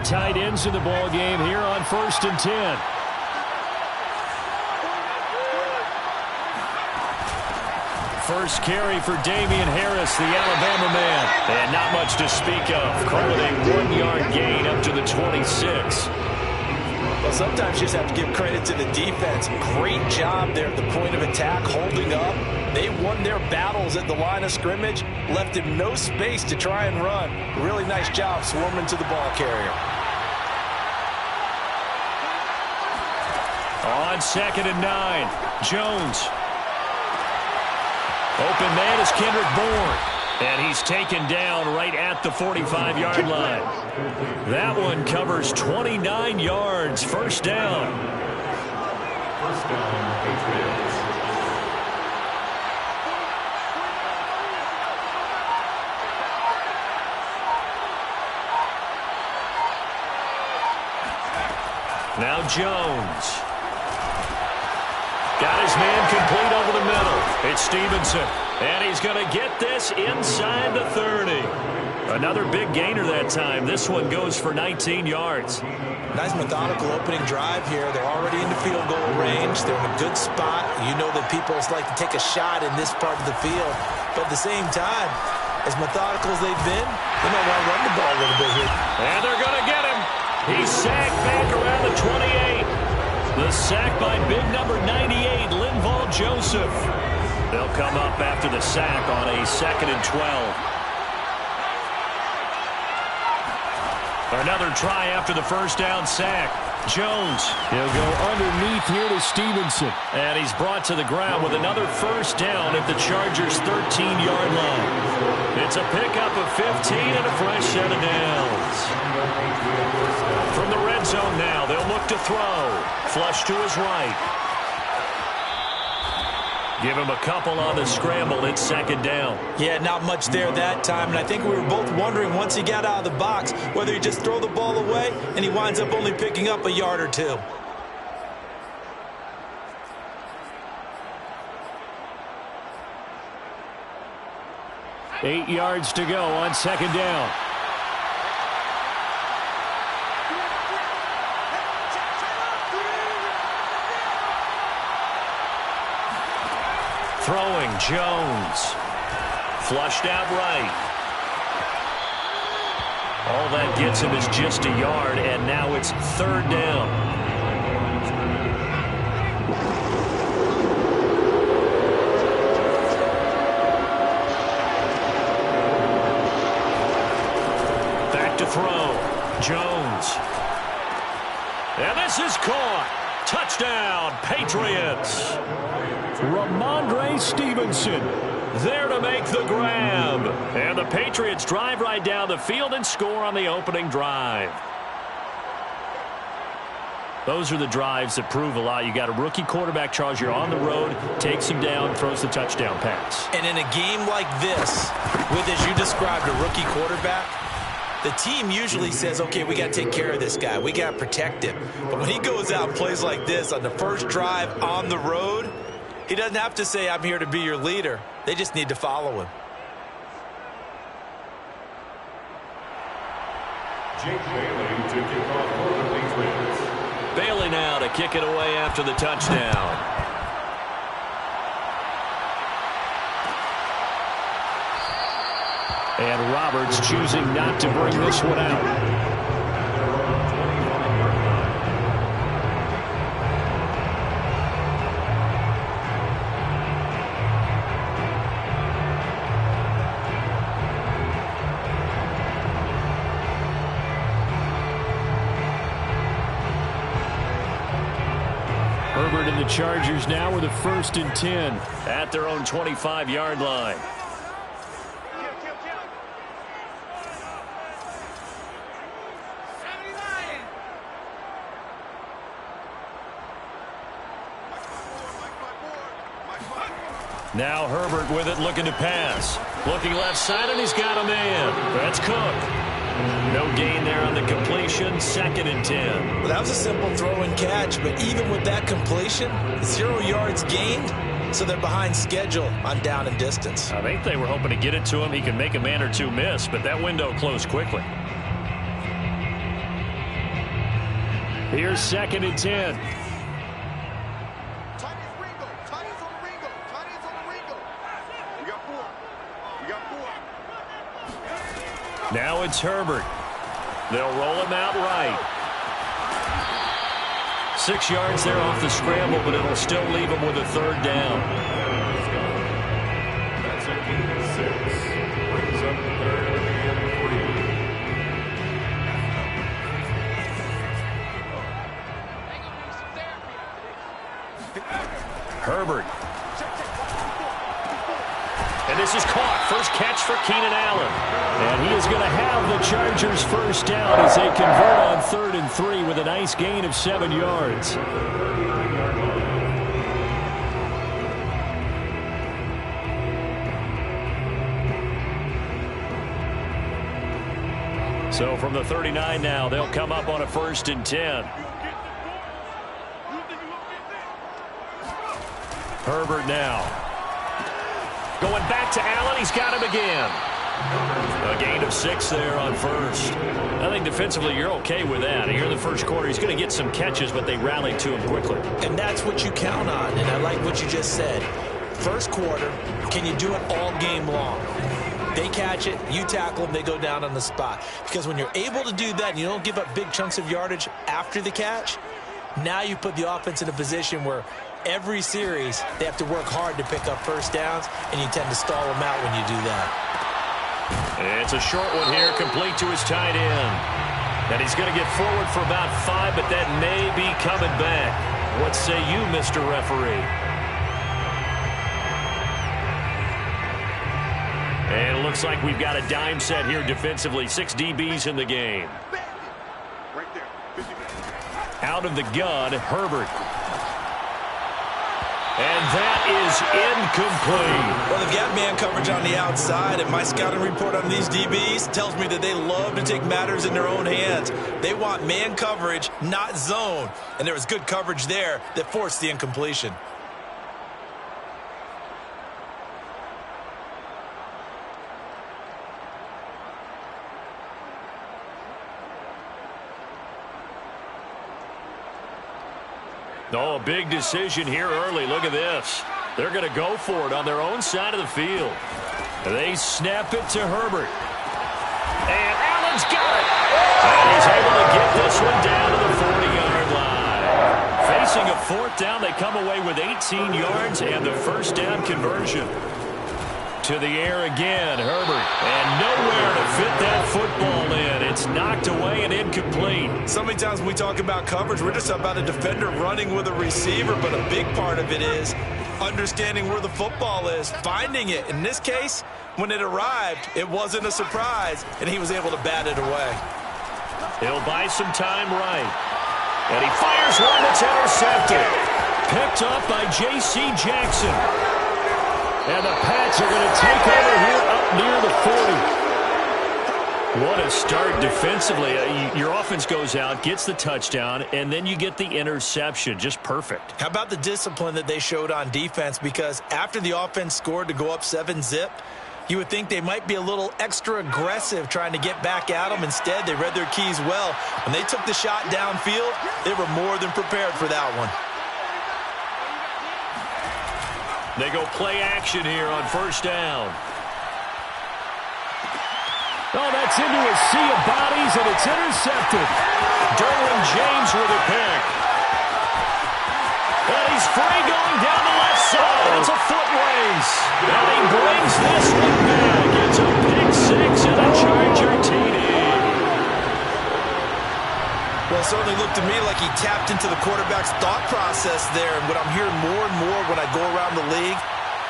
tight ends in the ball game here on 1st and 10. First carry for Damian Harris, the Alabama man. And not much to speak of. Call it a 1-yard gain up to the 26. Well, sometimes you just have to give credit to the defense. Great job there at the point of attack, holding up. They won their battles at the line of scrimmage, left him no space to try and run. Really nice job swarming to the ball carrier. On 2nd and 9, Jones. Open man is Kendrick Bourne. And he's taken down right at the 45-yard line. That one covers 29 yards. First down. First down, Patriots. Now Jones. Got his man complete over the middle. It's Stevenson. And he's going to get this inside the 30. Another big gainer that time. This one goes for 19 yards. Nice methodical opening drive here. They're already in the field goal range. They're in a good spot. You know that people like to take a shot in this part of the field. But at the same time, as methodical as they've been, they might want to run the ball a little bit here. And they're going to get him. He's sacked back around the 28. The sack by big number 98, Linval Joseph. They'll come up after the sack on a 2nd and 12. Another try after the first down sack. Jones. He'll go underneath here to Stevenson. And he's brought to the ground with another first down at the Chargers' 13-yard line. It's a pickup of 15 and a fresh set of downs. From the red zone now, they'll look to throw. Flush to his right. Give him a couple on the scramble. It's 2nd down. Yeah, not much there that time. And I think we were both wondering once he got out of the box whether he just throw the ball away and he winds up only picking up a yard or two. Eight yards to go on 2nd down. Throwing, Jones. Flushed out right. All that gets him is just a yard, and now it's 3rd down. Back to throw. Jones. And this is caught. Touchdown, Patriots. Ramondre Stevenson there to make the grab. And the Patriots drive right down the field and score on the opening drive. Those are the drives that prove a lot. You got a rookie quarterback, Charles. You're on the road, takes him down, throws the touchdown pass. And in a game like this, with, as you described, a rookie quarterback, the team usually says, okay, we got to take care of this guy. We got to protect him. But when he goes out and plays like this on the first drive on the road, he doesn't have to say, I'm here to be your leader. They just need to follow him. Jake Bailey to kick off for the Patriots. Bailey now to kick it away after the touchdown. And Roberts choosing not to bring this one out. Herbert and the Chargers now with a 1st and 10 at their own 25-yard line. Now Herbert with it, looking to pass. Looking left side, and he's got a man. That's Cook. No gain there on the completion. 2nd and 10. Well, that was a simple throw and catch, but even with that completion, 0 yards gained, so they're behind schedule on down and distance. I think they were hoping to get it to him. He can make a man or two miss, but that window closed quickly. Here's 2nd and 10. Now it's Herbert. They'll roll him out right. 6 yards there off the scramble, but it'll still leave him with a 3rd down. That's a gain of 6. Brings up 3rd and 3. Herbert. And this is caught. First catch for Keenan Allen. And he is going to have the Chargers' 1st down as they convert on 3rd and 3 with a nice gain of 7 yards. So from the 39 now, they'll come up on a 1st and 10. Herbert now. Going back to Allen. He's got him again. A gain of 6 there on 1st. I think defensively you're okay with that. Here in the 1st quarter, he's going to get some catches, but they rallied to him quickly. And that's what you count on, and I like what you just said. 1st quarter, can you do it all game long? They catch it, you tackle them, they go down on the spot. Because when you're able to do that and you don't give up big chunks of yardage after the catch, now you put the offense in a position where every series they have to work hard to pick up 1st downs, and you tend to stall them out when you do that. It's a short one here, complete to his tight end. And he's going to get forward for about 5, but that may be coming back. What say you, Mr. Referee? And it looks like we've got a dime set here defensively. 6 DBs in the game. Out of the gun, Herbert. And that is incomplete. Well, they've got man coverage on the outside, and my scouting report on these DBs tells me that they love to take matters in their own hands. They want man coverage, not zone. And there was good coverage there that forced the incompletion. Oh, a big decision here early. Look at this. They're going to go for it on their own side of the field. They snap it to Herbert. And Allen's got it. And he's able to get this one down to the 40-yard line. Facing a 4th down, they come away with 18 yards and the 1st down conversion. To the air again, Herbert. And nowhere to fit that football in. It's knocked away and incomplete. So many times when we talk about coverage, we're just about a defender running with a receiver, but a big part of it is understanding where the football is, finding it. In this case, when it arrived, it wasn't a surprise, and he was able to bat it away. He'll buy some time right. And he fires one that's intercepted. Picked up by J.C. Jackson. And the Pats are going to take over here up near the 40. What a start defensively. Your offense goes out, gets the touchdown, and then you get the interception. Just perfect. How about the discipline that they showed on defense? Because after the offense scored to go up 7-zip, you would think they might be a little extra aggressive trying to get back at them. Instead, they read their keys well. When they took the shot downfield, they were more than prepared for that one. They go play action here on 1st down. Oh, that's into a sea of bodies, and it's intercepted. Derwin James with a pick. And he's free going down the left side. It's a foot race. And he brings this one back. It's a pick 6 and a Charger TD. Well, it certainly looked to me like he tapped into the quarterback's thought process there. And what I'm hearing more and more when I go around the league,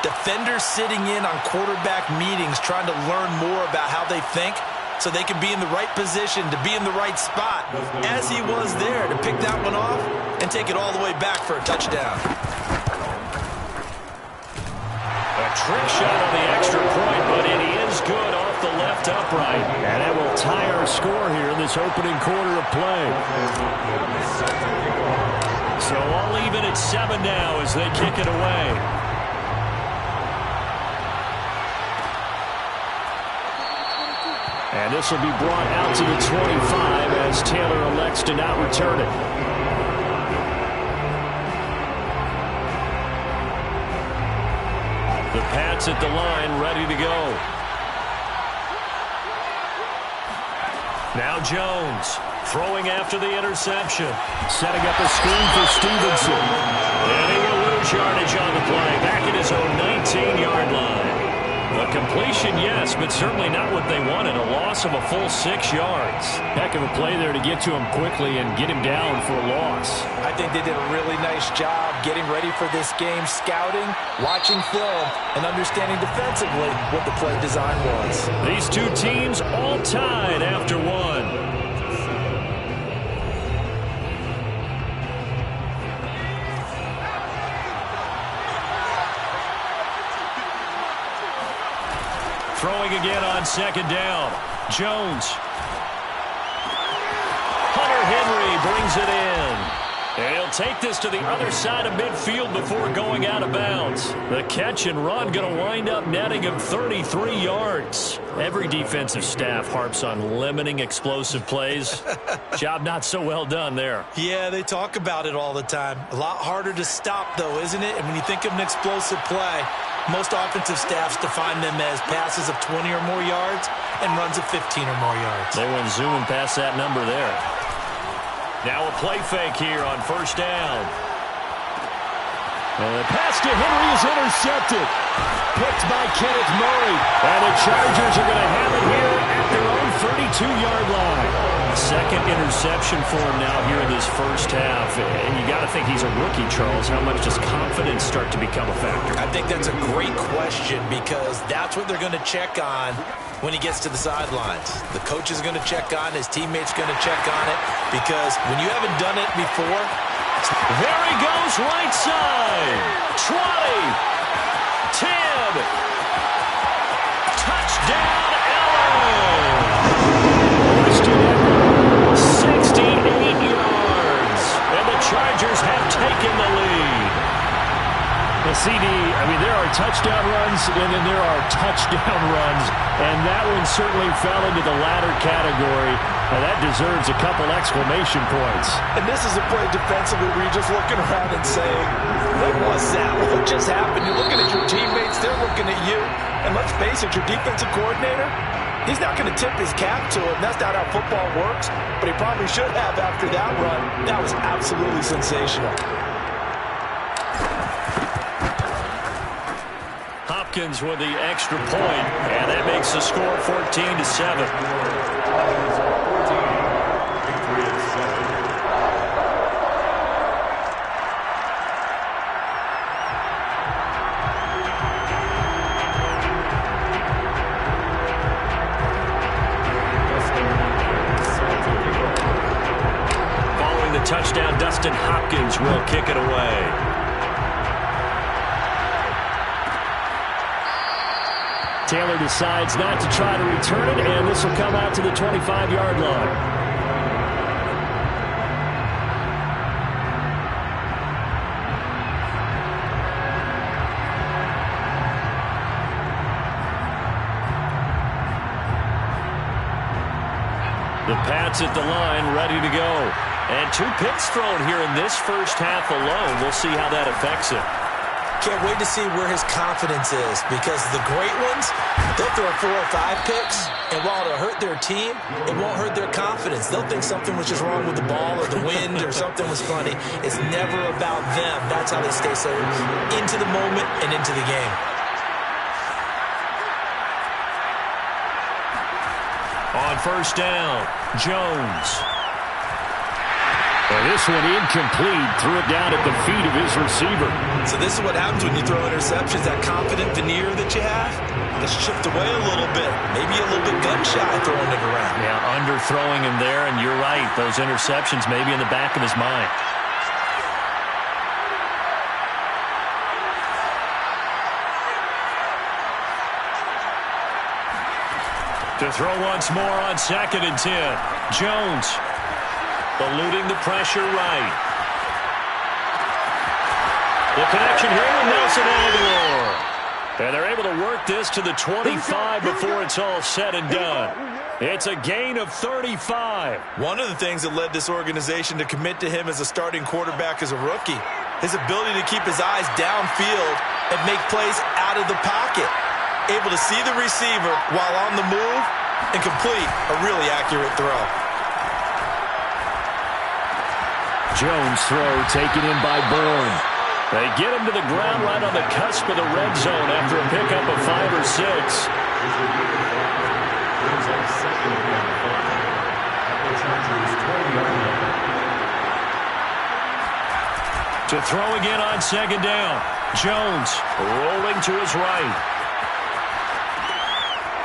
defenders sitting in on quarterback meetings trying to learn more about how they think so they can be in the right position to be in the right spot, as he was there to pick that one off and take it all the way back for a touchdown. A trick shot on the extra point, but it is good off the left upright. And that will tie our score here in this opening quarter of play. So all even at 7 now as they kick it away. And this will be brought out to the 25 as Taylor elects to not return it. The Pats at the line, ready to go. Now Jones throwing after the interception. Setting up a screen for Stevenson. And he will lose yardage on the play. Back at his own 19-yard line. A completion, yes, but certainly not what they wanted. A loss of a full 6 yards. Heck of a play there to get to him quickly and get him down for a loss. I think they did a really nice job getting ready for this game, scouting, watching film, and understanding defensively what the play design was. These two teams all tied after one. Throwing again on second down. Jones. Hunter Henry brings it in. And he'll take this to the other side of midfield before going out of bounds. The catch and run going to wind up netting him 33 yards. Every defensive staff harps on limiting explosive plays. Job not so well done there. Yeah, they talk about it all the time. A lot harder to stop, though, isn't it? And when you think of an explosive play, most offensive staffs define them as passes of 20 or more yards and runs of 15 or more yards. They went zooming past that number there. Now a play fake here on first down. And the pass to Henry is intercepted. Picked by Kenneth Murray. And the Chargers are going to have it here at their own 32-yard line. Second interception for him now here in this first half. And you got to think he's a rookie, Charles. How much does confidence start to become a factor? I think that's a great question because that's what they're going to check on when he gets to the sidelines. The coach is going to check on, his teammates going to check on it, because when you haven't done it before. There he goes, right side. 20. 10. Touchdown, Allen. 68 yards. And the Chargers have taken the lead. The CD, there are touchdown runs, and then there are touchdown runs, and that one certainly fell into the latter category. That deserves a couple exclamation points. And this is a play defensively where you're just looking around and saying, what was that? What just happened? You're looking at your teammates, they're looking at you, and let's face it, your defensive coordinator, he's not going to tip his cap to him. That's not how football works, but he probably should have after that run. That was absolutely sensational. Hopkins with the extra point, and that makes the score 14-7. Following the touchdown, Dustin Hopkins will kick it away. Taylor decides not to try to return it, and this will come out to the 25-yard line. The Pats at the line, ready to go. And 2 picks thrown here in this first half alone. We'll see how that affects it. Can't wait to see where his confidence is, because the great ones, they'll throw 4 or 5 picks, and while it'll hurt their team, it won't hurt their confidence. They'll think something was just wrong with the ball or the wind or something was funny. It's never about them. That's how they stay so into the moment and into the game. On first down, Jones. And this one incomplete. Threw it down at the feet of his receiver. So this is what happens when you throw interceptions. That confident veneer that you have gets chipped away a little bit. Maybe a little bit gun-shy throwing it around. Yeah, underthrowing him there, and you're right. Those interceptions may be in the back of his mind. To throw once more on 2nd and 10. Jones eluding the pressure right. The connection here with Nelson Aguilar. And they're able to work this to the 25 before it's all said and done. It's a gain of 35. One of the things that led this organization to commit to him as a starting quarterback as a rookie, his ability to keep his eyes downfield and make plays out of the pocket. Able to see the receiver while on the move and complete a really accurate throw. Jones' throw taken in by Bourne. They get him to the ground right on the cusp of the red zone after a pickup of 5 or 6. To throw again on second down. Jones rolling to his right.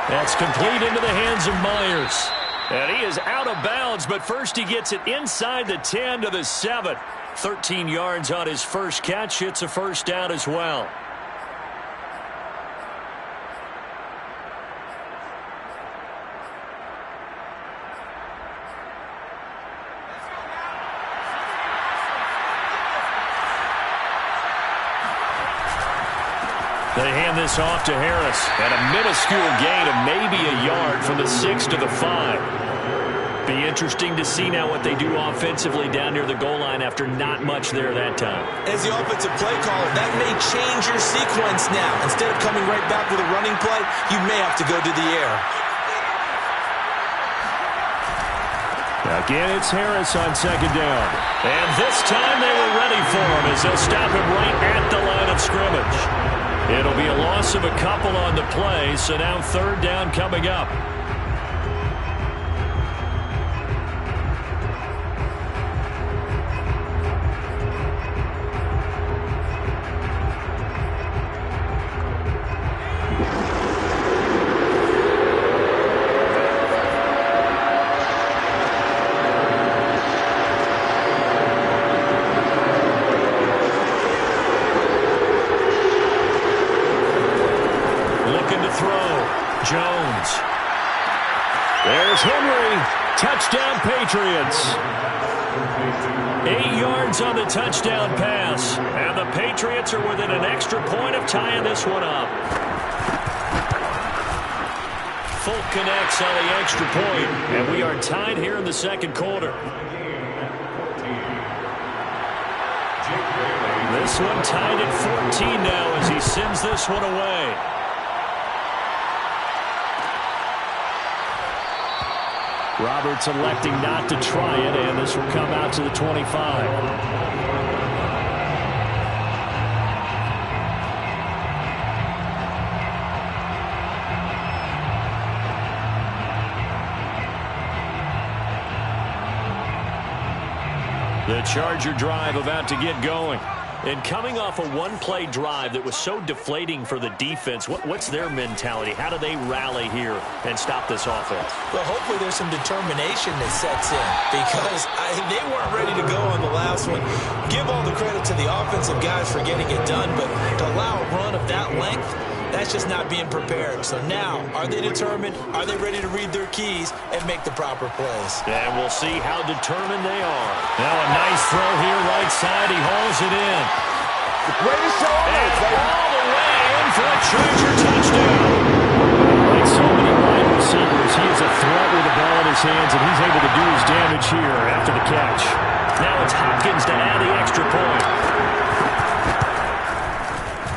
That's complete into the hands of Myers. And he is out of bounds, but first he gets it inside the 10 to the 7. 13 yards on his first catch. It's a first down as well. They hand this off to Harris. And a minuscule gain of maybe a yard from the 6 to the 5. Be interesting to see now what they do offensively down near the goal line after not much there that time. As the offensive play caller, that may change your sequence now. Instead of coming right back with a running play, you may have to go to the air. Again, it's Harris on second down. And this time they were ready for him as they'll stop him right at the line of scrimmage. It'll be a loss of a couple on the play, so now third down coming up. Jones. There's Henry. Touchdown, Patriots. 8 yards on the touchdown pass. And the Patriots are within an extra point of tying this one up. Folk connects on the extra point, and we are tied here in the second quarter. This one tied at 14 now as he sends this one away. Roberts electing not to try it, and this will come out to the 25. The Charger drive about to get going. And coming off a one-play drive that was so deflating for the defense, what's their mentality? How do they rally here and stop this offense? Well, hopefully there's some determination that sets in because they weren't ready to go on the last one. Give all the credit to the offensive guys for getting it done, but to allow a run of that length, that's just not being prepared. So now, are they determined? Are they ready to read their keys and make the proper plays? And we'll see how determined they are. Now a nice throw here right side. He hauls it in. The greatest show on earth, baby. All the way in for a Charger touchdown. Like so many wide receivers, he is a threat with the ball in his hands, and he's able to do his damage here after the catch. Now it's Hopkins to add the extra point.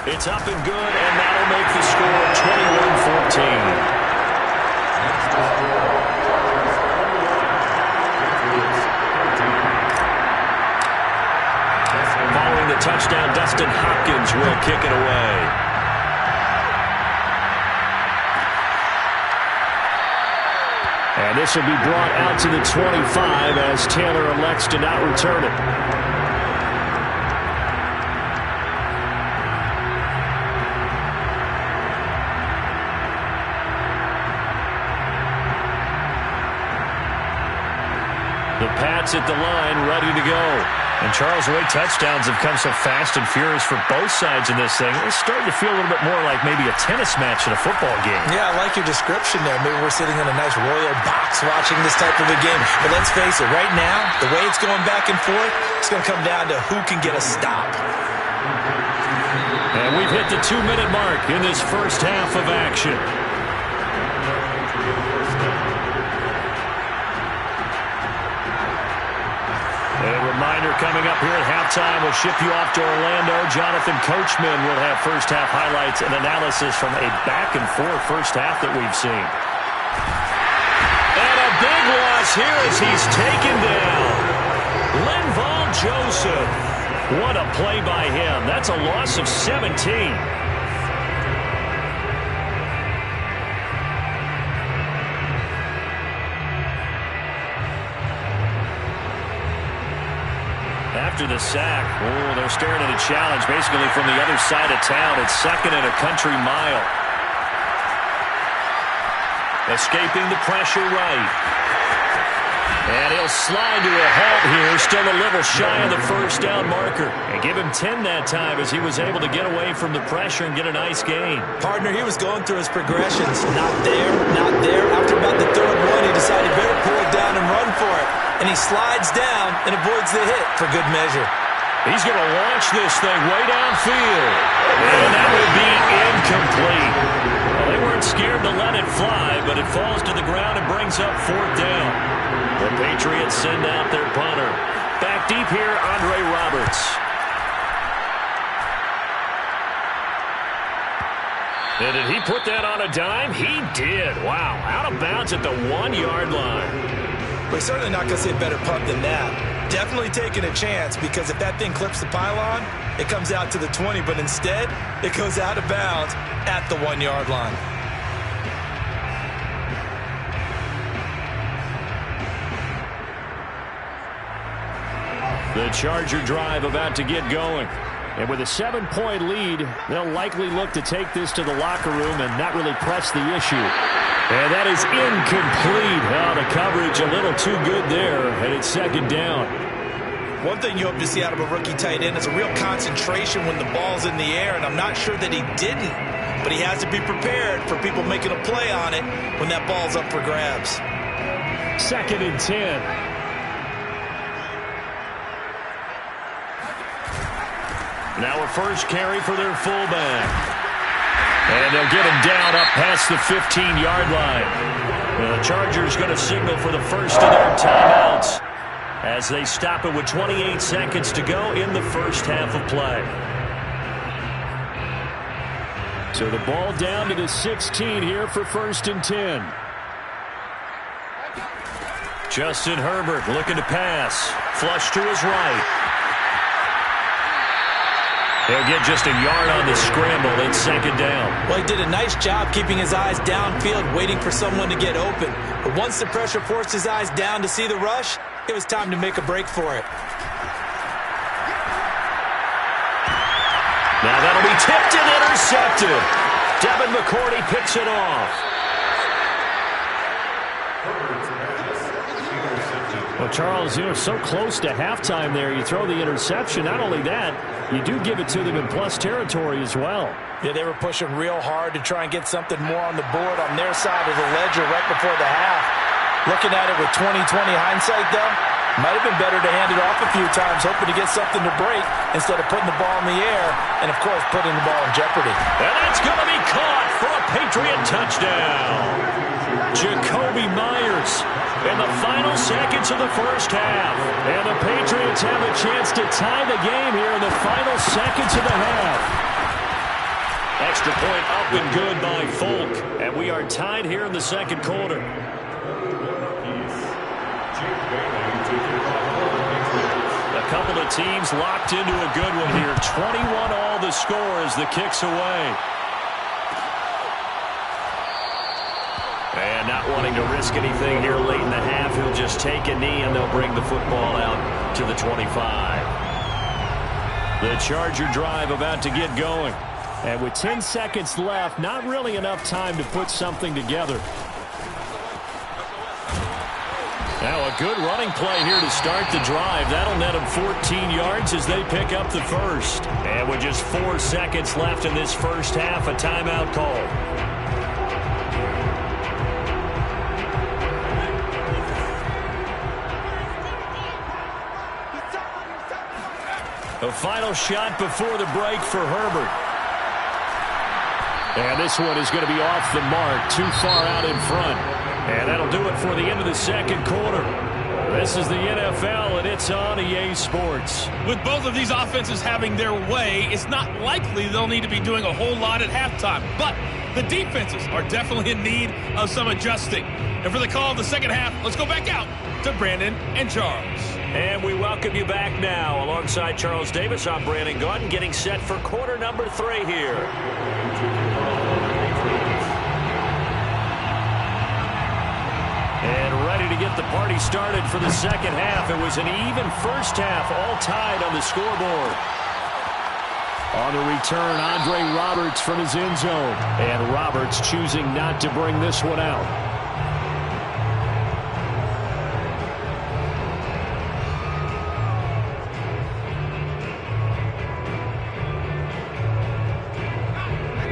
It's up and good, and that'll make the score 21-14. Following the touchdown, Dustin Hopkins will kick it away. And this will be brought out to the 25 as Taylor elects to not return it. The Pats at the line, ready to go. And Charles, the way touchdowns have come so fast and furious for both sides in this thing, it's starting to feel a little bit more like maybe a tennis match in a football game. Yeah, I like your description there. Maybe we're sitting in a nice royal box watching this type of a game. But let's face it, right now, the way it's going back and forth, it's going to come down to who can get a stop. And we've hit the 2-minute mark in this first half of action. A reminder coming up here at halftime, we'll ship you off to Orlando. Jonathan Coachman will have first half highlights and analysis from a back-and-forth first half that we've seen. And a big loss here as he's taken down. Linval Joseph. What a play by him. That's a loss of 17. After the sack, they're staring at a challenge basically from the other side of town. It's second and a country mile. Escaping the pressure right. And he'll slide to a halt here, still a little shy of the first down marker. And give him 10 that time as he was able to get away from the pressure and get a nice gain. Partner, he was going through his progressions. Not there, not there. After about the third one, he decided better pull it down and run for it. And he slides down and avoids the hit for good measure. He's going to launch this thing way downfield. And that will be incomplete. Well, they weren't scared to let it fly, but it falls to the ground and brings up fourth down. The Patriots send out their punter. Back deep here, Andre Roberts. And did he put that on a dime? He did. Wow, out of bounds at the 1-yard line. We're certainly not going to see a better punt than that. Definitely taking a chance, because if that thing clips the pylon, it comes out to the 20, but instead, it goes out of bounds at the 1-yard line. The Charger drive about to get going. And with a 7-point lead, they'll likely look to take this to the locker room and not really press the issue. And that is incomplete. Oh, the coverage a little too good there, and it's second down. One thing you hope to see out of a rookie tight end is a real concentration when the ball's in the air, and I'm not sure that he didn't. But he has to be prepared for people making a play on it when that ball's up for grabs. Second and 10. Now a first carry for their fullback. And they'll get him down up past the 15-yard line. The Chargers going to signal for the first of their timeouts as they stop it with 28 seconds to go in the first half of play. So the ball down to the 16 here for first and 10. Justin Herbert looking to pass. Flush to his right. He'll get just a yard on the scramble. It's second down. Well, he did a nice job keeping his eyes downfield, waiting for someone to get open. But once the pressure forced his eyes down to see the rush, it was time to make a break for it. Now that'll be tipped and intercepted. Devin McCourty picks it off. Well, Charles, so close to halftime there. You throw the interception. Not only that, you do give it to them in plus territory as well. Yeah, they were pushing real hard to try and get something more on the board on their side of the ledger right before the half. Looking at it with 20/20 hindsight, though, might have been better to hand it off a few times, hoping to get something to break instead of putting the ball in the air and, of course, putting the ball in jeopardy. And that's going to be caught for a Patriot touchdown. Jacoby Myers in the final seconds of the first half. And the Patriots have a chance to tie the game here in the final seconds of the half. Extra point up and good by Folk. And we are tied here in the second quarter. A couple of teams locked into a good one here. 21-all the score as the kick's away. And not wanting to risk anything here late in the half, he'll just take a knee and they'll bring the football out to the 25. The Charger drive about to get going. And with 10 seconds left, not really enough time to put something together. Now a good running play here to start the drive. That'll net them 14 yards as they pick up the first. And with just 4 seconds left in this first half, a timeout call. A final shot before the break for Herbert. And this one is going to be off the mark, too far out in front. And that'll do it for the end of the second quarter. This is the NFL, and it's on EA Sports. With both of these offenses having their way, it's not likely they'll need to be doing a whole lot at halftime. But the defenses are definitely in need of some adjusting. And for the call of the second half, let's go back out to Brandon and Charles. And we welcome you back now. Alongside Charles Davis, I'm Brandon Gaudin, getting set for quarter number 3 here. And ready to get the party started for the second half. It was an even first half, all tied on the scoreboard. On the return, Andre Roberts from his end zone. And Roberts choosing not to bring this one out.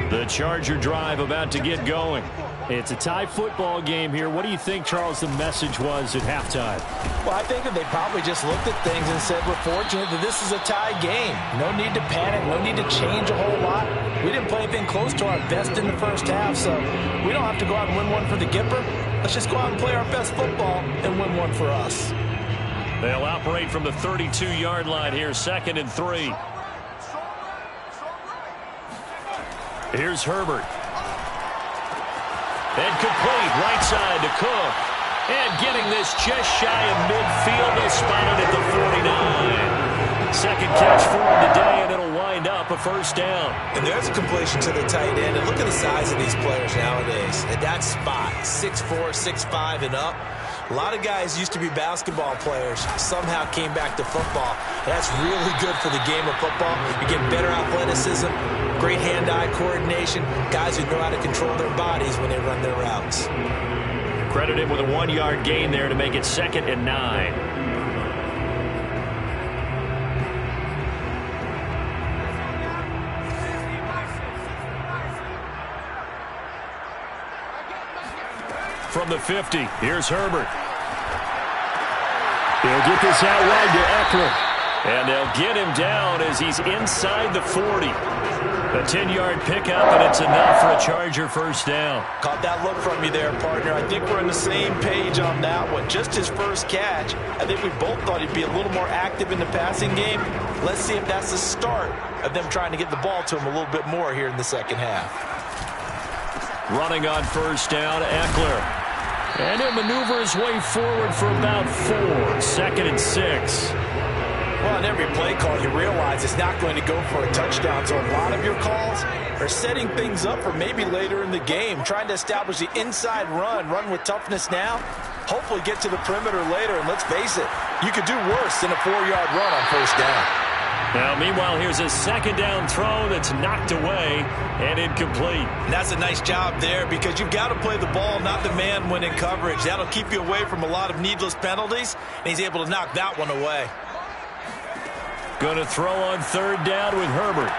The Charger drive about to get going. It's a tie football game here. What do you think, Charles, the message was at halftime? Well, I think that they probably just looked at things and said, we're fortunate that this is a tie game. No need to panic. No need to change a whole lot. We didn't play anything close to our best in the first half, so we don't have to go out and win one for the Gipper. Let's just go out and play our best football and win one for us. They'll operate from the 32-yard line here, 2nd and 3. Here's Herbert. And complete, right side to Cook. And getting this just shy of midfield. They'll spot it at the 49. Second catch for him today, and it'll wind up a first down. And there's a completion to the tight end. And look at the size of these players nowadays. At that spot, 6'4", 6'5", and up. A lot of guys used to be basketball players, somehow came back to football. That's really good for the game of football. You get better athleticism, great hand-eye coordination, guys who know how to control their bodies when they run their routes. Credit him with a 1-yard gain there to make it 2nd and 9. From the 50, here's Herbert. He'll get this out wide to Eckler. And they'll get him down as he's inside the 40. A 10-yard pickup, and it's enough for a Charger first down. Caught that look from you there, partner. I think we're on the same page on that one. Just his first catch. I think we both thought he'd be a little more active in the passing game. Let's see if that's the start of them trying to get the ball to him a little bit more here in the second half. Running on first down, Eckler. And he'll maneuver his way forward for about 4. 2nd and 6. Well, in every play call, you realize it's not going to go for a touchdown. So a lot of your calls are setting things up for maybe later in the game, trying to establish the inside run with toughness now, hopefully get to the perimeter later. And let's face it, you could do worse than a 4-yard run on first down. Now, meanwhile, here's a second down throw that's knocked away and incomplete. And that's a nice job there because you've got to play the ball, not the man when in coverage. That'll keep you away from a lot of needless penalties, and he's able to knock that one away. Going to throw on third down with Herbert.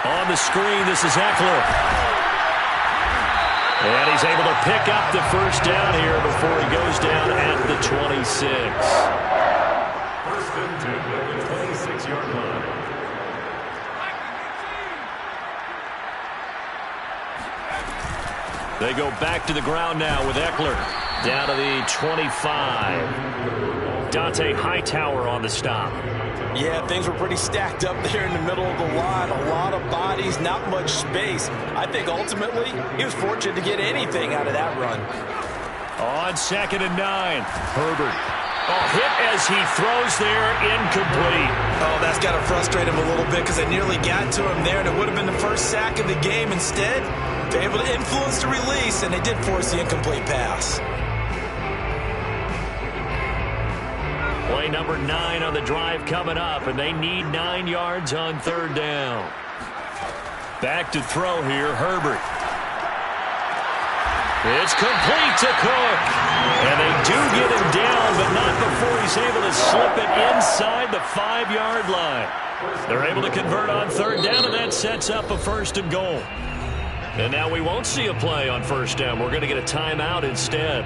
On the screen, this is Eckler. And he's able to pick up the first down here before he goes down at the 26. First and 10 at the 26-yard line. They go back to the ground now with Eckler. Down to the 25. Dante Hightower on the stop. Yeah, things were pretty stacked up there in the middle of the line. A lot of bodies, not much space. I think ultimately he was fortunate to get anything out of that run. On 2nd and 9, Herbert. Hit as he throws there, incomplete. Oh, that's got to frustrate him a little bit because they nearly got to him there, and it would have been the first sack of the game. Instead, they're able to influence the release, and they did force the incomplete pass. Play number 9 on the drive coming up, and they need 9 yards on third down. Back to throw here, Herbert. It's complete to Cook. And they do get him down, but not before he's able to slip it inside the 5-yard line. They're able to convert on third down, and that sets up a 1st and goal. And now we won't see a play on first down. We're going to get a timeout instead.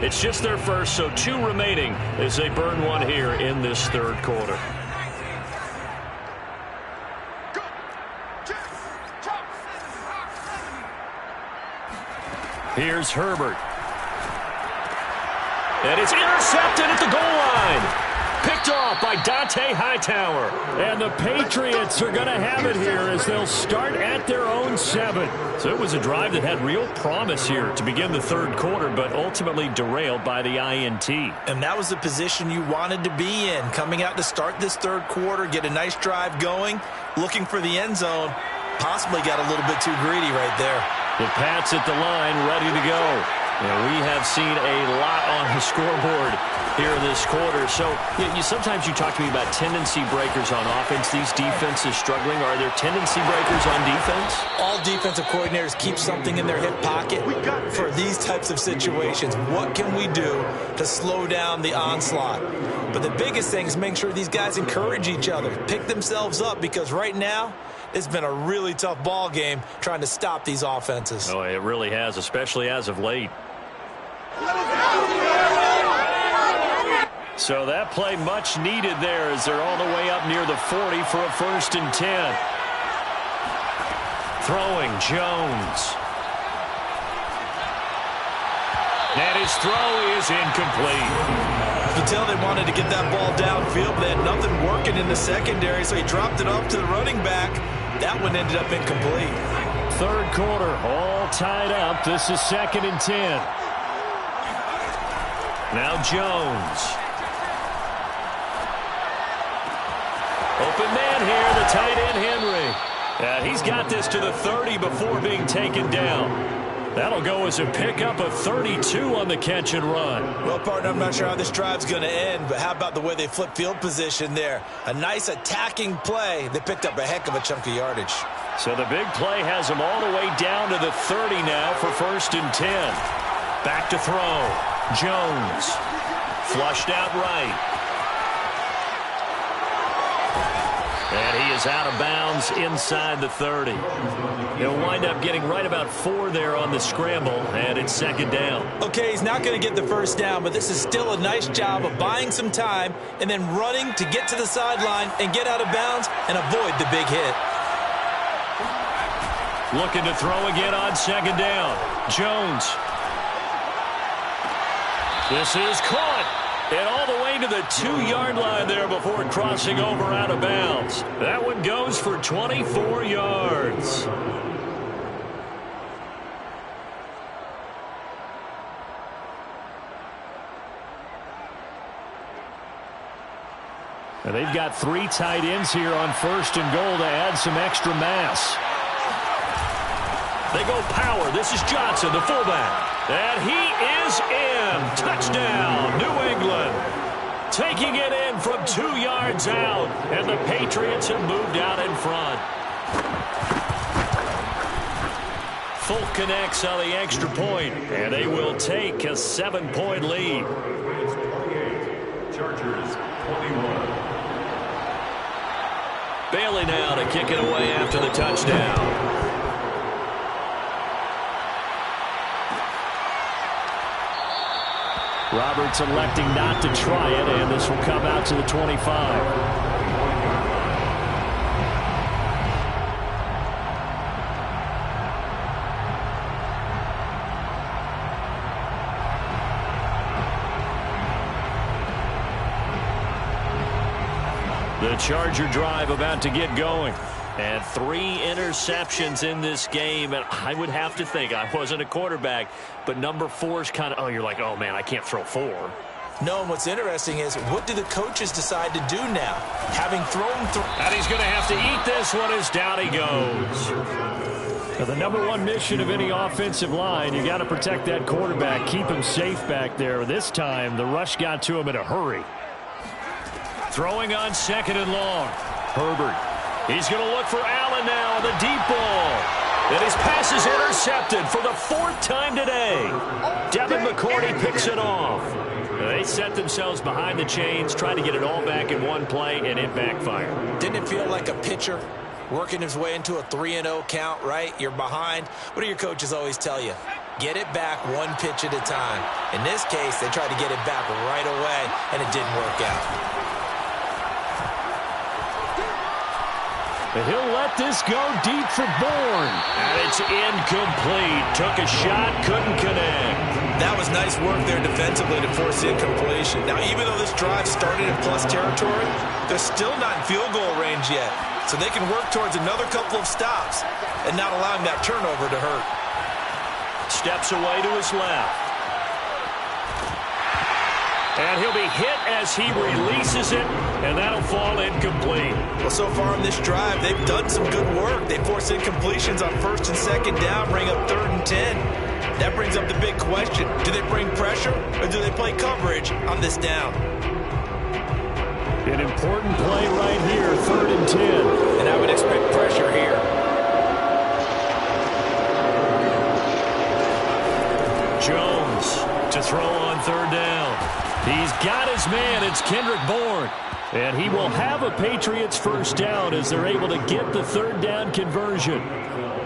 It's just their first, so 2 remaining as they burn one here in this third quarter. Here's Herbert. And it's intercepted at the goal line. Picked off by Dante Hightower. And the Patriots are going to have it here as they'll start at their own 7. So it was a drive that had real promise here to begin the third quarter, but ultimately derailed by the INT. And that was the position you wanted to be in. Coming out to start this third quarter, get a nice drive going, looking for the end zone. Possibly got a little bit too greedy right there. The Pats at the line, ready to go. And we have seen a lot on the scoreboard here this quarter. So sometimes you talk to me about tendency breakers on offense. These defenses struggling. Are there tendency breakers on defense? All defensive coordinators keep something in their hip pocket for these types of situations. What can we do to slow down the onslaught? But the biggest thing is making sure these guys encourage each other, pick themselves up, because right now it's been a really tough ball game trying to stop these offenses. Oh, it really has, especially as of late. So that play much needed there as they're all the way up near the 40 for a 1st and 10. Throwing Jones. And his throw is incomplete. You can tell they wanted to get that ball downfield, but they had nothing working in the secondary, so he dropped it off to the running back. That one ended up incomplete. Third quarter, all tied up. This is 2nd and 10. Now Jones. Open man here, the tight end Henry. He's got this to the 30 before being taken down. That'll go as a pickup of 32 on the catch and run. Well, partner, I'm not sure how this drive's going to end, but how about the way they flip field position there? A nice attacking play. They picked up a heck of a chunk of yardage. So the big play has them all the way down to the 30 now for 1st and 10. Back to throw. Jones. Flushed out right. And he is out of bounds inside the 30. He'll wind up getting right about 4 there on the scramble, and it's 2nd down. Okay, he's not going to get the first down, but this is still a nice job of buying some time and then running to get to the sideline and get out of bounds and avoid the big hit. Looking to throw again on 2nd down. Jones. This is caught. And all the way to the 2-yard line there before crossing over out of bounds. That one goes for 24 yards. And they've got 3 tight ends here on 1st and goal to add some extra mass. They go power. This is Johnson, the fullback. And he is in. Touchdown, New England. Taking it in from 2 yards out. And the Patriots have moved out in front. Folk connects on the extra point, and they will take a 7-point lead. Chargers 21. Bailey now to kick it away after the touchdown. Roberts electing not to try it, and this will come out to the 25. The Charger drive about to get going. And 3 interceptions in this game. And I would have to think, I wasn't a quarterback, but number 4 is kind of, you're like, oh, man, I can't throw 4. No, and what's interesting is, what do the coaches decide to do now? Having thrown and he's going to have to eat this one as down he goes. Now, the number 1 mission of any offensive line, you got to protect that quarterback, keep him safe back there. This time, the rush got to him in a hurry. Throwing on 2nd and long. Herbert. He's going to look for Allen now on the deep ball. And his pass is intercepted for the 4th time today. Devin McCourty picks it off. They set themselves behind the chains, trying to get it all back in one play, and it backfired. Didn't it feel like a pitcher working his way into a 3-0 count, right? You're behind. What do your coaches always tell you? Get it back 1 pitch at a time. In this case, they tried to get it back right away, and it didn't work out. And he'll let this go deep for Bourne. And it's incomplete. Took a shot, couldn't connect. That was nice work there defensively to force incompletion. Now, even though this drive started in plus territory, they're still not in field goal range yet. So they can work towards another couple of stops and not allowing that turnover to hurt. Steps away to his left. And he'll be hit as he releases it, and that'll fall incomplete. Well, so far in this drive, they've done some good work. They force incompletions on 1st and 2nd down, bring up 3rd and 10. That brings up the big question. Do they bring pressure, or do they play coverage on this down? An important play right here, 3rd and 10. And I would expect pressure here. Jones to throw on 3rd down. He's got his man. It's Kendrick Bourne. And he will have a Patriots 1st down as they're able to get the 3rd down conversion.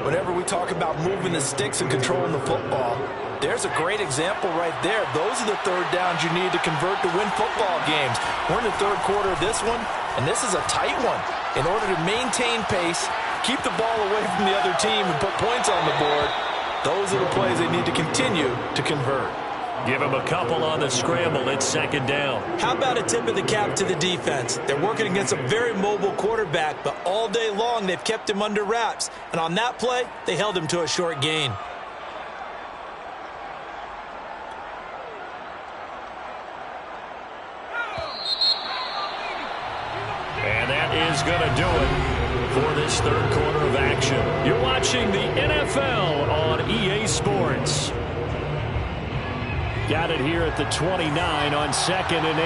Whenever we talk about moving the sticks and controlling the football, there's a great example right there. Those are the 3rd downs you need to convert to win football games. We're in the 3rd quarter of this one, and this is a tight one. In order to maintain pace, keep the ball away from the other team, and put points on the board, those are the plays they need to continue to convert. Give him a couple on the scramble. It's 2nd down. How about a tip of the cap to the defense? They're working against a very mobile quarterback, but all day long they've kept him under wraps. And on that play, they held him to a short gain. And that is going to do it for this 3rd quarter of action. You're watching the NFL on EA Sports. Got it here at the 29 on 2nd and 8.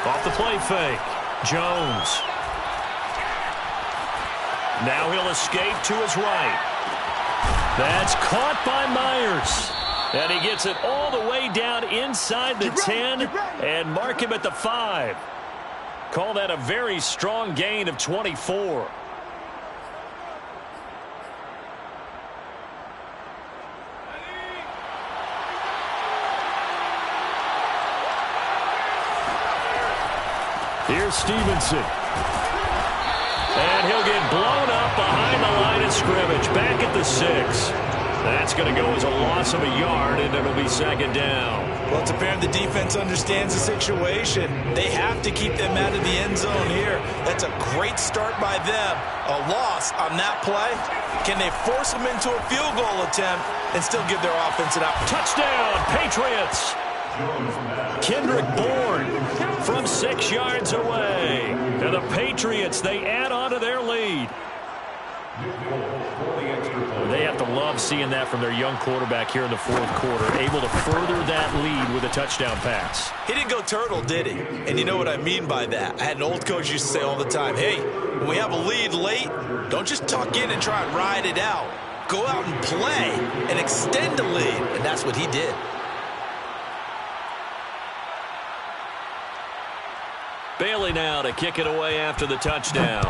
Off the play fake. Jones. Now he'll escape to his right. That's caught by Myers. And he gets it all the way down inside the 10 and mark him at the 5. Call that a very strong gain of 24. Here's Stevenson. And he'll get blown up behind the line of scrimmage. Back at the 6. That's going to go as a loss of a yard, and it'll be 2nd down. Well, it's apparent the defense understands the situation. They have to keep them out of the end zone here. That's a great start by them. A loss on that play. Can they force them into a field goal attempt and still give their offense an out? Touchdown, Patriots! Kendrick Bourne from 6 yards away. And the Patriots, they add on to their lead. They have to love seeing that from their young quarterback here in the 4th quarter, able to further that lead with a touchdown pass. He didn't go turtle, did he? And you know what I mean by that. I had an old coach used to say all the time, hey, when we have a lead late, don't just tuck in and try and ride it out. Go out and play and extend the lead, and that's what he did. Bailey now to kick it away after the touchdown.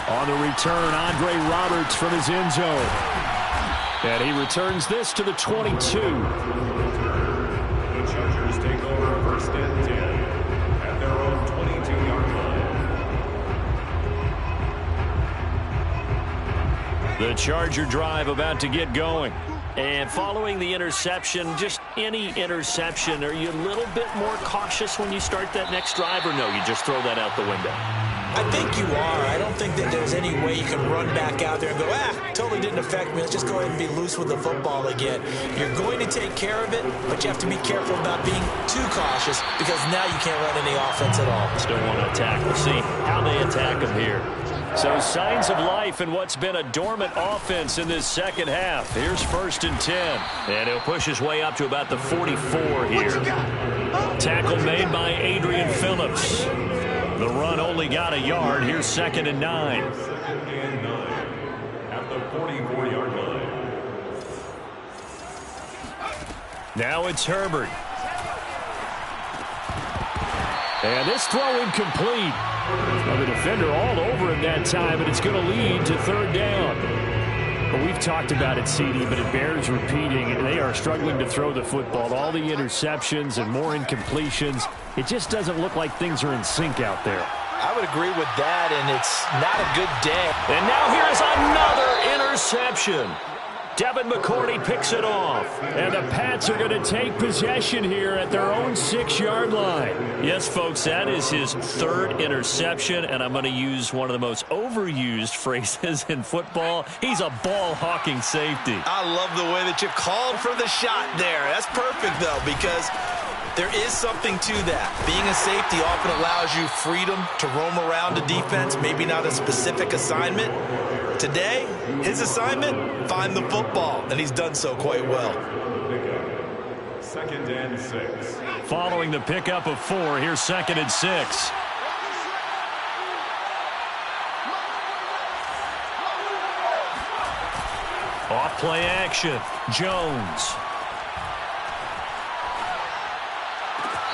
On the return, Andre Roberts from his end zone. And he returns this to the 22. The Chargers take over 1st and 10 at their own 22-yard line. The Charger drive about to get going. And following the interception, just any interception, are you a little bit more cautious when you start that next drive, or no, you just throw that out the window? I think you are. I don't think that there's any way you can run back out there and go, totally didn't affect me. Let's just go ahead and be loose with the football again. You're going to take care of it, but you have to be careful about being too cautious because now you can't run any offense at all. Still want to attack. We'll see how they attack him here. So signs of life in what's been a dormant offense in this 2nd half. Here's 1st and 10. And he'll push his way up to about the 44 here. Tackle made by Adrian Phillips. The run only got a yard. Here's 2nd and 9. 2nd and 9 at the 44-yard line. Now it's Herbert. And this throw incomplete. Well, the defender all over him that time, and it's going to lead to third down. Well, we've talked about it, CD, but it bears repeating. They are struggling to throw the football. All the interceptions and more incompletions. It just doesn't look like things are in sync out there. I would agree with that, and it's not a good day. And now here's another interception. Devin McCourty picks it off. And the Pats are going to take possession here at their own 6-yard line. Yes, folks, that is his third interception, and I'm going to use one of the most overused phrases in football. He's a ball-hawking safety. I love the way that you called for the shot there. That's perfect, though, because there is something to that. Being a safety often allows you freedom to roam around the defense, maybe not a specific assignment. Today, his assignment, find the football, and he's done so quite well. 2nd and 6. Following the pickup of 4, here's 2nd and 6. Off play action, Jones.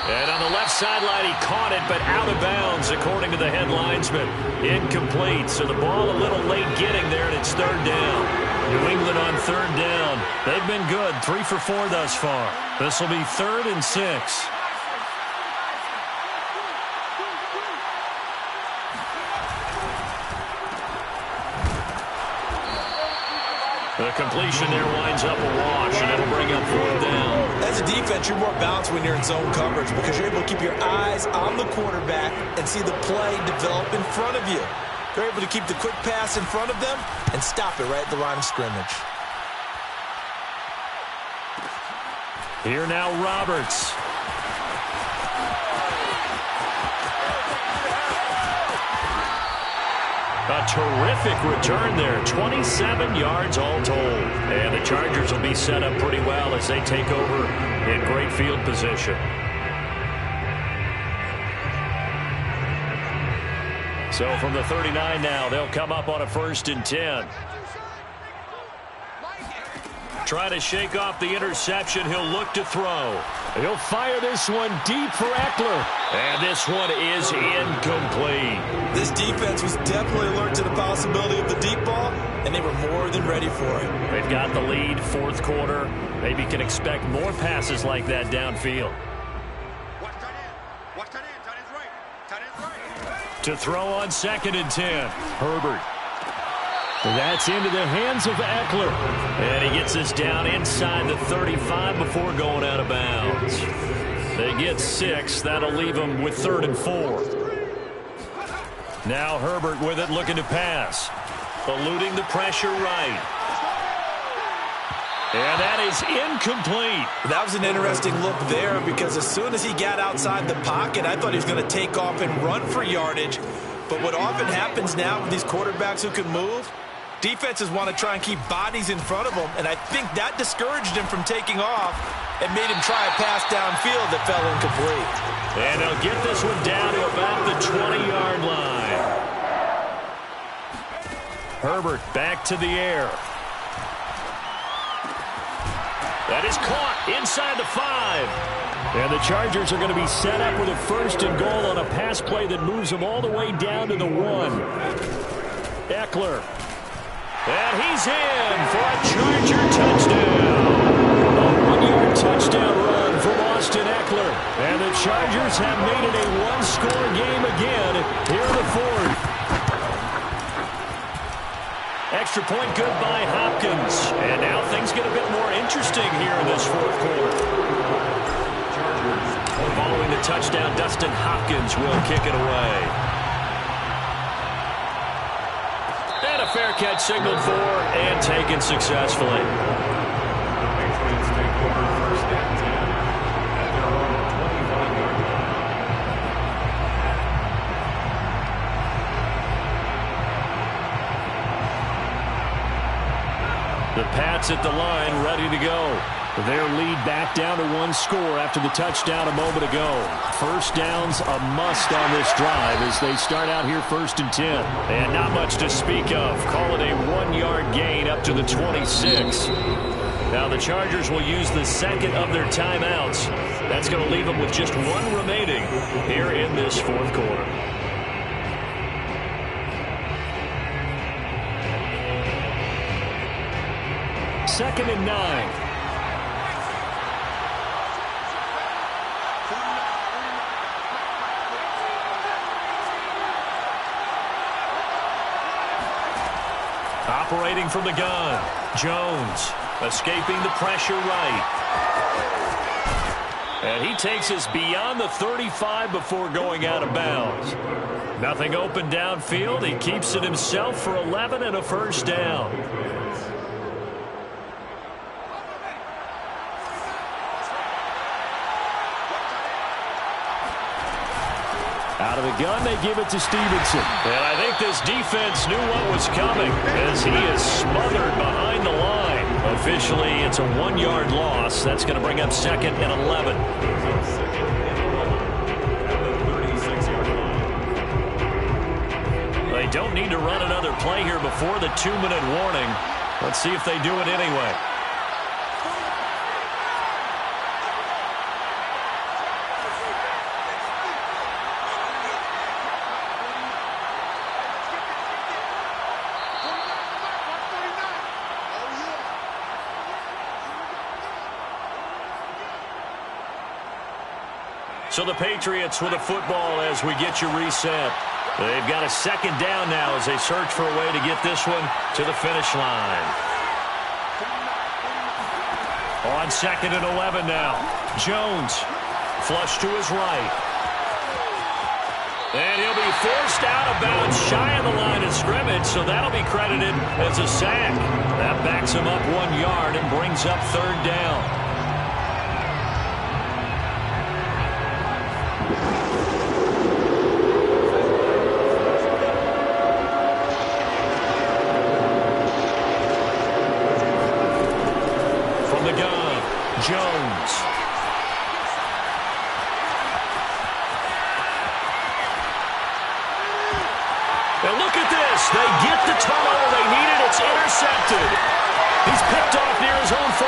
And on the left sideline, he caught it, but out of bounds, according to the head linesman. Incomplete, so the ball a little late getting there, and it's third down. New England on third down. They've been good, 3 for 4 thus far. This will be 3rd and 6. The completion there winds up a wash, and it'll bring up 4th down. As a defense, you're more balanced when you're in zone coverage because you're able to keep your eyes on the quarterback and see the play develop in front of you. They're able to keep the quick pass in front of them and stop it right at the line of scrimmage. Here now, Roberts. A terrific return there, 27 yards all told. And the Chargers will be set up pretty well as they take over in great field position. So from the 39 now, they'll come up on a 1st and 10. Trying to shake off the interception. He'll look to throw. He'll fire this one deep for Eckler. And this one is incomplete. This defense was definitely alert to the possibility of the deep ball, and they were more than ready for it. They've got the lead, 4th quarter. Maybe can expect more passes like that downfield. To throw on 2nd and 10. Herbert. That's into the hands of Eckler. And he gets this down inside the 35 before going out of bounds. They get 6. That'll leave them with 3rd and 4. Now Herbert with it, looking to pass. Eluding the pressure right. And that is incomplete. That was an interesting look there because as soon as he got outside the pocket, I thought he was going to take off and run for yardage. But what often happens now with these quarterbacks who can move, defenses want to try and keep bodies in front of them, and I think that discouraged him from taking off and made him try a pass downfield that fell incomplete. And they'll get this one down to about the 20-yard line. Herbert back to the air. That is caught inside the 5. And the Chargers are going to be set up with a 1st and goal on a pass play that moves them all the way down to the 1. Eckler. And he's in for a Charger touchdown. A 1-yard touchdown run from Austin Eckler. And the Chargers have made it a 1-score game again here in the 4th. Extra point good by Hopkins. And now things get a bit more interesting here in this 4th quarter. Following the touchdown, Dustin Hopkins will kick it away. And a fair catch signaled for and taken successfully. Patriots take over 1st and 10 at their own 25-yard line. The Pats at the line, ready to go. Their lead back down to 1 score after the touchdown a moment ago. 1st down's a must on this drive as they start out here 1st and 10. And not much to speak of. Call it a 1-yard gain up to the 26. Now the Chargers will use the 2nd of their timeouts. That's going to leave them with just 1 remaining here in this 4th quarter. 2nd and 9. Operating from the gun, Jones escaping the pressure right. And he takes us beyond the 35 before going out of bounds. Nothing open downfield. He keeps it himself for 11 and a first down. Out of the gun, they give it to Stevenson. And I think this defense knew what was coming as he is smothered behind the line. Officially, it's a 1-yard loss. That's going to bring up 2nd and 11. They don't need to run another play here before the 2-minute warning. Let's see if they do it anyway. So the Patriots with a football as we get you reset. They've got a 2nd down now as they search for a way to get this one to the finish line. On 2nd and 11 now. Jones flush to his right. And he'll be forced out of bounds shy of the line of scrimmage, so that'll be credited as a sack. That backs him up 1 yard and brings up 3rd down. Jones. And look at this. They get the turnover they needed. It's intercepted. He's picked off near his own 48.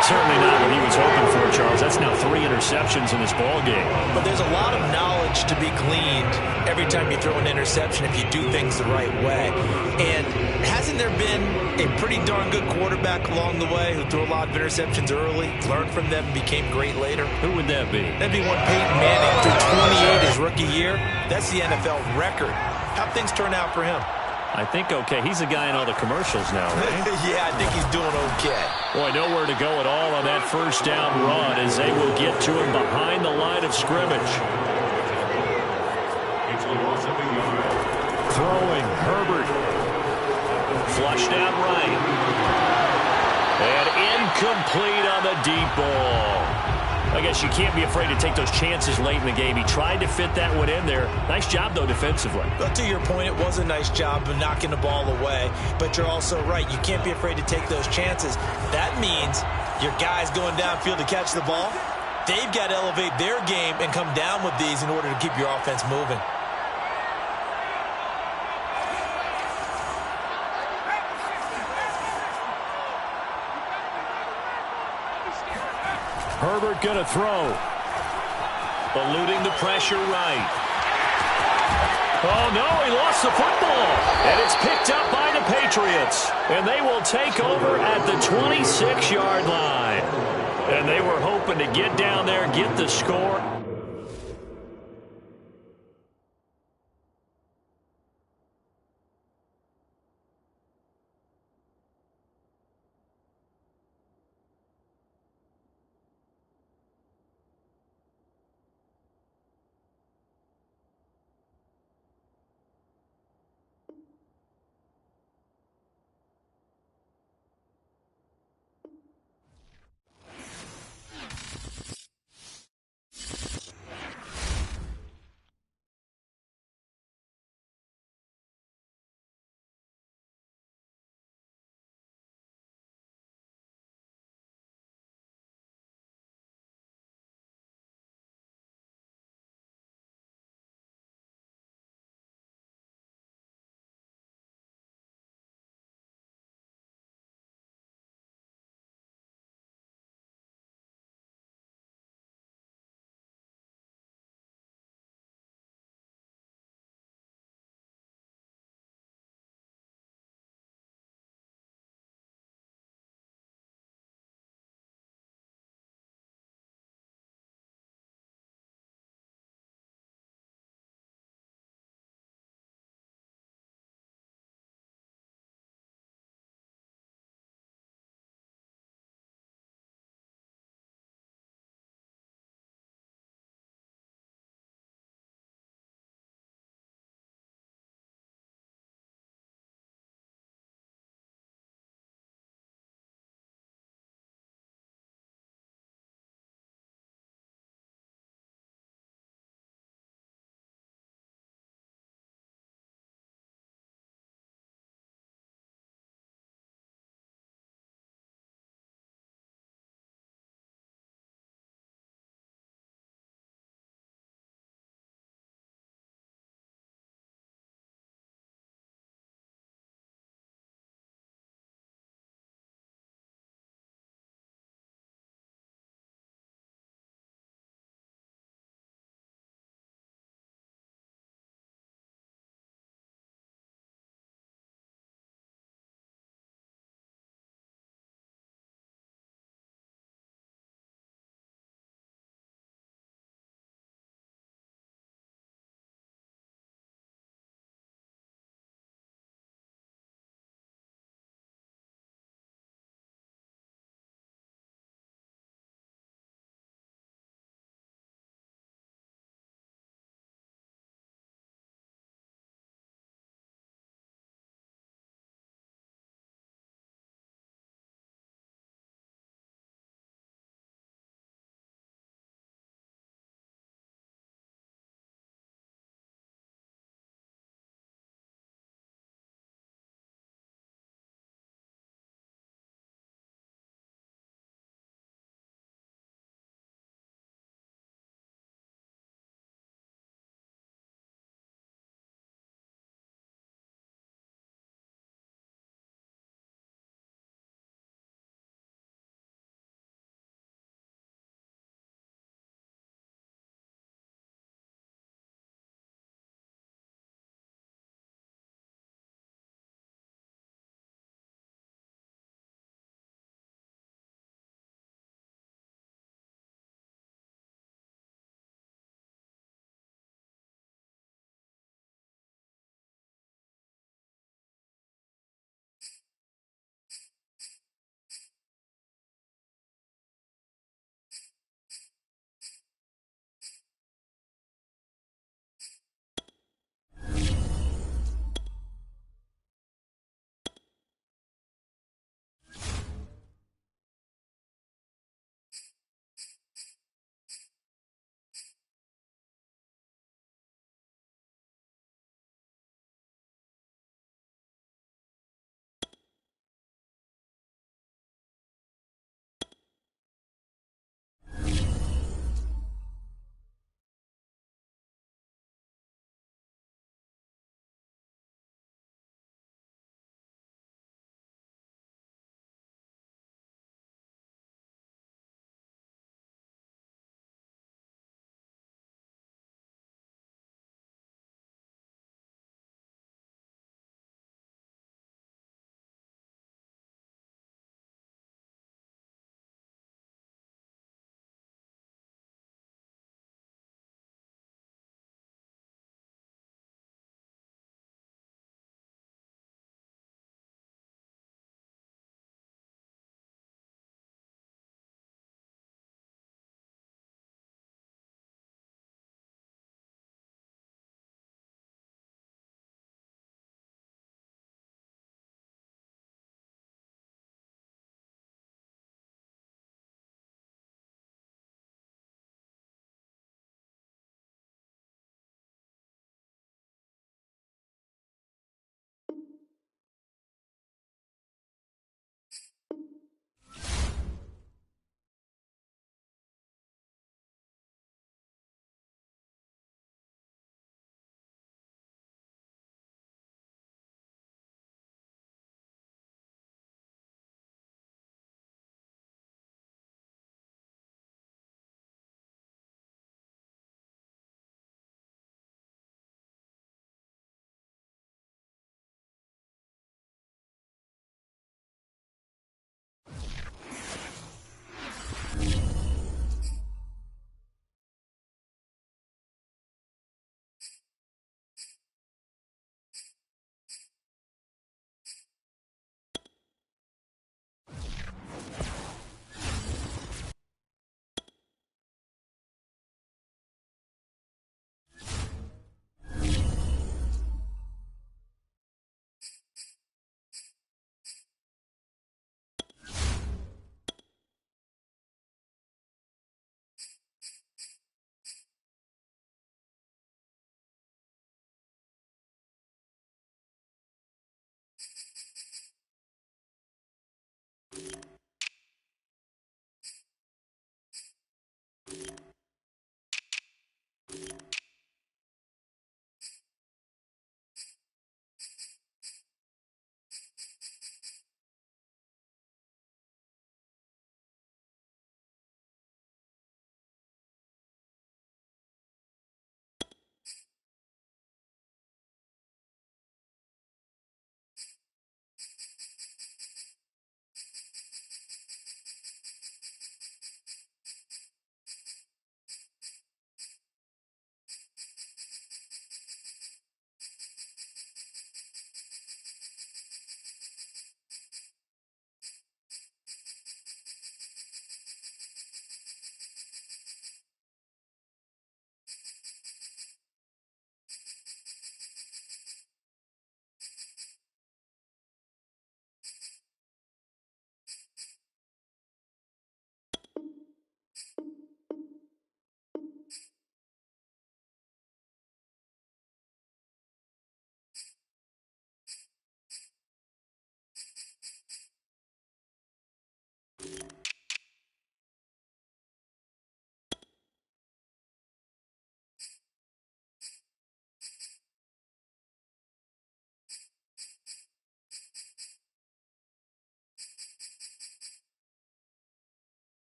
Certainly not what he was hoping for, Charles. That's now 3 interceptions in this ball game. But there's a lot of knowledge to be gleaned every time you throw an interception if you do things the right way. And hasn't there been a pretty darn good quarterback along the way who threw a lot of interceptions early, learned from them, and became great later? Who would that be? That'd be one Peyton Manning threw 28 his rookie year. That's the NFL record. How'd things turn out for him? I think okay. He's a guy in all the commercials now, right? Yeah, I think he's doing okay. Boy, nowhere to go at all on that first down run as they will get to him behind the line of scrimmage. Throwing, Herbert. Flushed out right. And incomplete on the deep ball. I guess you can't be afraid to take those chances late in the game. He tried to fit that one in there. Nice job, though, defensively. But to your point, it was a nice job of knocking the ball away. But you're also right. You can't be afraid to take those chances. That means your guys going downfield to catch the ball, they've got to elevate their game and come down with these in order to keep your offense moving. Herbert going to throw. Eluding the pressure right. Oh, no, he lost the football. And it's picked up by the Patriots. And they will take over at the 26-yard line. And they were hoping to get down there, get the score.